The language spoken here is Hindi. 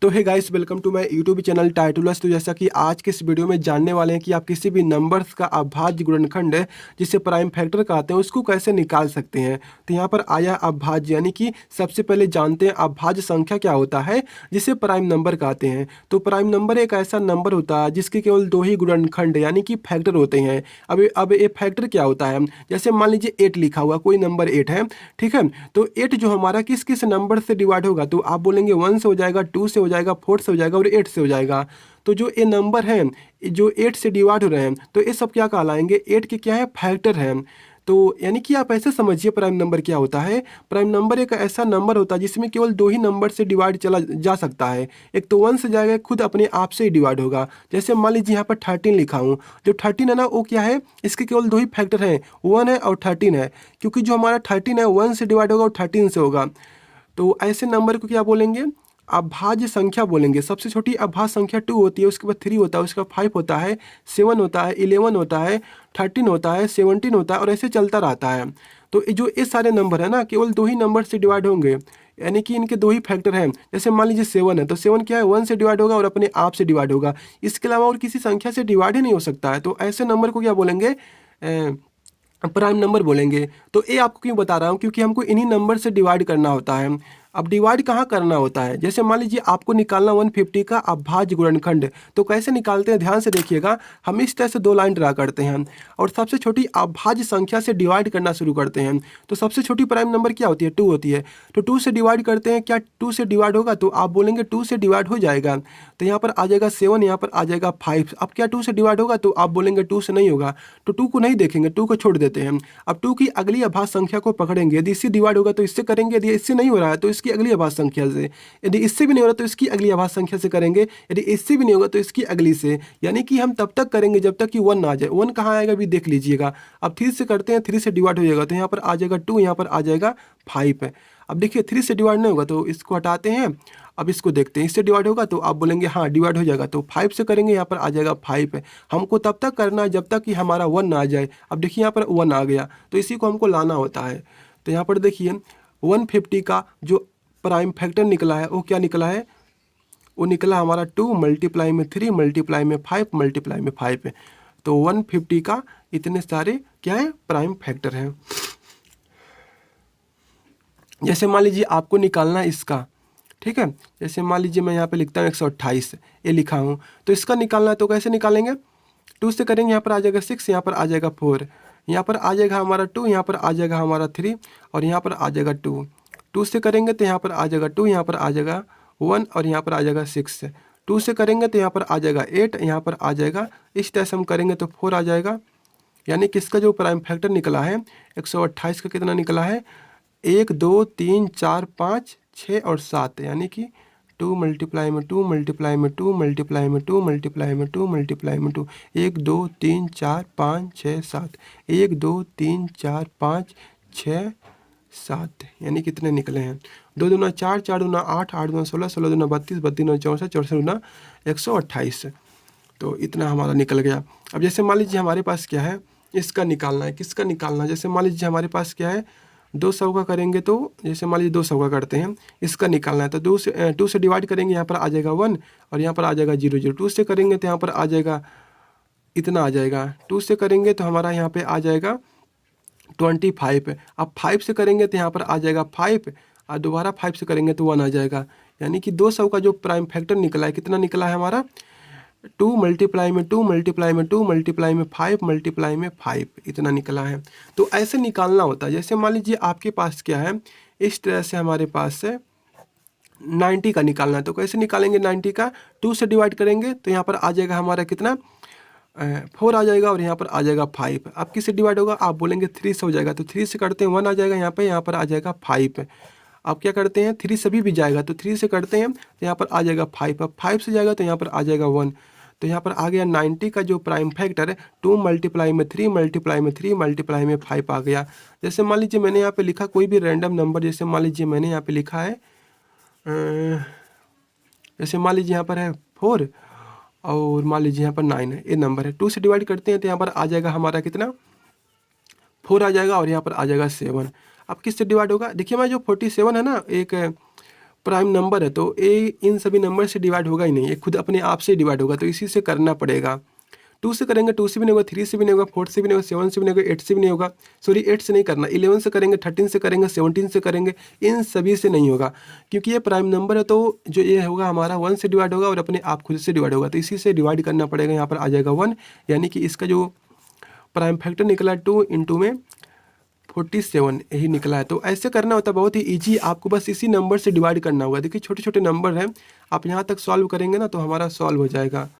तो hey guys, welcome to my YouTube channel Titulus. तो जैसा कि आज के इस वीडियो में जानने वाले हैं कि आप किसी भी नंबर्स का अभाज्य गुणनखंड है जिसे प्राइम फैक्टर कहते हैं उसको कैसे निकाल सकते हैं। तो यहाँ पर आया अभाज्य, यानी कि सबसे पहले जानते हैं अभाज्य संख्या क्या होता है जिसे प्राइम नंबर कहते हैं। तो प्राइम नंबर एक ऐसा नंबर होता है जिसके केवल दो ही गुणनखंड यानी कि फैक्टर होते हैं। अब ये फैक्टर क्या होता है, जैसे मान लीजिए 8 लिखा हुआ, कोई नंबर 8 है, ठीक है। तो 8 जो हमारा किस किस नंबर से डिवाइड होगा, तो आप बोलेंगे 1 से हो जाएगा, 2 से हो जाएगा, 4 से हो जाएगा और 8 से हो जाएगा। तो जो ये नंबर हैं जो 8 से डिवाइड हो रहे हैं तो ये सब क्या कहलाएंगे, 8 के क्या है, फैक्टर हैं। तो यानी कि आप ऐसे समझिए प्राइम नंबर क्या होता है। प्राइम नंबर एक ऐसा नंबर होता है जिसमें केवल दो ही नंबर से डिवाइड चला जा सकता है। एक तो 1 से जाएगा, खुद अपने आप से ही डिवाइड होगा। जैसे मान लीजिए यहाँ पर 13 लिखा हूँ, जो 13 है ना वो क्या है, इसके केवल दो ही फैक्टर हैं, 1 है और 13 है। क्योंकि जो हमारा 13 है 1 से डिवाइड होगा और 13 से होगा। तो ऐसे नंबर को क्या बोलेंगे, अभाज्य संख्या बोलेंगे। सबसे छोटी अभाज्य संख्या 2 होती है, उसके बाद 3 होता है, उसका 5 होता है, 7 होता है, 11 होता है, 13 होता है, 17 होता है और ऐसे चलता रहता है। तो जो ये सारे नंबर है ना केवल दो ही नंबर से डिवाइड होंगे, यानी कि इनके दो ही फैक्टर हैं। जैसे मान लीजिए 7 है, तो 7 क्या है, 1 से डिवाइड होगा और अपने आप से डिवाइड होगा। इसके अलावा और किसी संख्या से डिवाइड ही नहीं हो सकता है। तो ऐसे नंबर को क्या बोलेंगे, प्राइम नंबर बोलेंगे। तो ये आपको क्यों बता रहा हूँ, क्योंकि हमको इन्हीं नंबर से डिवाइड करना होता है। अब डिवाइड कहाँ करना होता है, जैसे मान लीजिए आपको निकालना 150 का अभाज्य गुणनखंड, तो कैसे निकालते हैं ध्यान से देखिएगा। हम इस तरह से दो लाइन ड्रा करते हैं और सबसे छोटी अभाज्य संख्या से डिवाइड करना शुरू करते हैं। तो सबसे छोटी प्राइम नंबर क्या होती है, 2 होती है। तो 2 से डिवाइड करते हैं, क्या 2 से डिवाइड होगा, तो आप बोलेंगे 2 से डिवाइड हो जाएगा। तो यहाँ पर आ जाएगा 7, यहाँ पर आ जाएगा 5। अब क्या 2 से डिवाइड होगा, तो आप बोलेंगे 2 से नहीं होगा। तो 2 को नहीं देखेंगे, 2 को छोड़ देते हैं। अब 2 की अगली अभाज्य संख्या को पकड़ेंगे। यदि इससे डिवाइड होगा तो इससे करेंगे, यदि इससे नहीं हो रहा है तो इसकी अगली अभाज्य संख्या से, यदि इससे भी नहीं हो रहा तो इसकी अगली अभाज्य संख्या से करेंगे, यदि इससे भी नहीं होगा तो इसकी अगली से। यानी कि हम तब तक करेंगे जब तक कि 1 ना आ जाए। 1 कहाँ आएगा अभी देख लीजिएगा। अब 3 से करते हैं, 3 से डिवाइड हो जाएगा, तो यहाँ पर आ जाएगा 2, यहाँ पर आ जाएगा 5 है। अब देखिए 3 से डिवाइड नहीं होगा तो इसको हटाते हैं। अब इसको देखते हैं, इससे डिवाइड होगा तो आप बोलेंगे हाँ डिवाइड हो जाएगा, तो 5 से करेंगे, यहाँ पर आ जाएगा 5 है। हमको तब तक करना है जब तक कि हमारा 1 ना आ जाए। अब देखिए यहाँ पर 1 आ गया, तो इसी को हमको लाना होता है। तो यहाँ पर देखिए 150 का जो प्राइम फैक्टर निकला है वो क्या निकला है, वो निकला हमारा 2 मल्टीप्लाई में 3 मल्टीप्लाई में 5 मल्टीप्लाई में 5 है। तो 150 का इतने सारे क्या है, प्राइम फैक्टर हैं। जैसे मान लीजिए आपको निकालना है इसका, ठीक है। जैसे मान लीजिए मैं यहाँ पे लिखता हूँ 128 ये लिखा हूँ, तो इसका निकालना है तो कैसे निकालेंगे, 2 से करेंगे, यहाँ पर आ जाएगा 6, यहाँ पर आ जाएगा 4, यहाँ पर आ जाएगा हमारा 2, यहाँ पर आ जाएगा हमारा 3 और यहाँ पर आ जाएगा 2। 2 से करेंगे तो यहाँ पर आ जाएगा 2, यहाँ पर आ जाएगा 1 और यहाँ पर आ जाएगा 6। 2 से करेंगे तो यहाँ पर आ जाएगा 8, यहाँ पर आ जाएगा, इस तरह से हम करेंगे तो 4 आ जाएगा। यानी कि इसका जो प्राइम फैक्टर निकला है 128 का कितना निकला है, 1 2 3 4 5 6 और 7, यानी कि 2 मल्टीप्लाई में 2 मल्टीप्लाई में 2 मल्टीप्लाई में 2 मल्टीप्लाई में 2 मल्टीप्लाई में 2, 1 2 3 4 5 6 7, 1 2 3 4 5 6 7, यानी कितने निकले हैं, 2 दूना 4, 4 दूना 8, 8 दूना 16, 16 दूना 32, 32 दूना 64, 64 दूना 128। तो इतना हमारा निकल गया। अब जैसे मान लीजिए हमारे पास क्या है, इसका निकालना है, किसका निकालना है, जैसे मान लीजिए हमारे पास क्या है, 200 का करेंगे, तो जैसे मान लीजिए 200 का करते हैं, इसका निकालना है तो 2 से डिवाइड करेंगे, यहाँ पर आ जाएगा 1 और यहाँ पर आ जाएगा 0 0। 2 से करेंगे तो यहाँ पर आ जाएगा इतना आ जाएगा, 2 से करेंगे तो हमारा यहाँ पे आ जाएगा 25। अब 5 से करेंगे तो यहाँ पर आ जाएगा 5 और दोबारा 5 से करेंगे तो 1 आ जाएगा। यानी कि 200 का जो प्राइम फैक्टर निकला है कितना निकला है हमारा, 2 मल्टीप्लाई में 2 मल्टीप्लाई में 2 मल्टीप्लाई में 5 मल्टीप्लाई में 5, इतना निकला है। तो ऐसे निकालना होता है। जैसे मान लीजिए आपके पास क्या है, इस तरह से हमारे पास है 90 का निकालना है, तो कैसे निकालेंगे 90 का, 2 से डिवाइड करेंगे तो यहाँ पर आ जाएगा हमारा कितना, 4 आ जाएगा और यहाँ पर आ जाएगा 5। अब किससे डिवाइड होगा, आप बोलेंगे 3 से हो जाएगा, तो 3 से करते हैं 1 आ जाएगा, यहाँ पर आ जाएगा 5। आप क्या करते हैं, 3 सभी भी जाएगा, तो 3 से करते हैं तो यहाँ पर आ जाएगा 5। अब 5 से जाएगा तो यहाँ पर आ जाएगा 1। तो यहाँ पर आ गया 90 का जो प्राइम फैक्टर है 2 मल्टीप्लाई में 3 मल्टीप्लाई में 3 मल्टीप्लाई में 5 आ गया। जैसे मान लीजिए मैंने यहाँ पे लिखा कोई भी रैंडम नंबर, जैसे मान लीजिए मैंने यहाँ पे लिखा है जैसे मान लीजिए यहाँ पर है 4 और मान लीजिए यहाँ पर 9 है, ये नंबर है। 2 से डिवाइड करते हैं तो यहाँ पर आ जाएगा हमारा कितना, 4 आ जाएगा और यहाँ पर आ जाएगा 7। अब किससे डिवाइड होगा, देखिए मैं जो 47 है ना, एक प्राइम नंबर है तो ये इन सभी नंबर से डिवाइड होगा ही नहीं, ये खुद अपने आप से डिवाइड होगा, तो इसी से करना पड़ेगा। 2 से करेंगे 2 से भी नहीं होगा, 3 से भी नहीं होगा, 4 से भी नहीं होगा, 7 से भी नहीं होगा, 8 से भी नहीं होगा, सॉरी 8 से नहीं करना, 11 से करेंगे, 13 से करेंगे, 17 से करेंगे, इन सभी से नहीं होगा, क्योंकि ये प्राइम नंबर है तो जो ये होगा हमारा 1 से डिवाइड होगा और अपने आप खुद से डिवाइड होगा, तो इसी से डिवाइड करना पड़ेगा। यहाँ पर आ जाएगा 1, यानी कि इसका जो प्राइम फैक्टर निकला 2 इंटू में 47 यही निकला है। तो ऐसे करना होता है, बहुत ही ईजी, आपको बस इसी नंबर से डिवाइड करना होगा। देखिए छोटे छोटे नंबर हैं, आप यहाँ तक सॉल्व करेंगे ना तो हमारा सॉल्व हो जाएगा।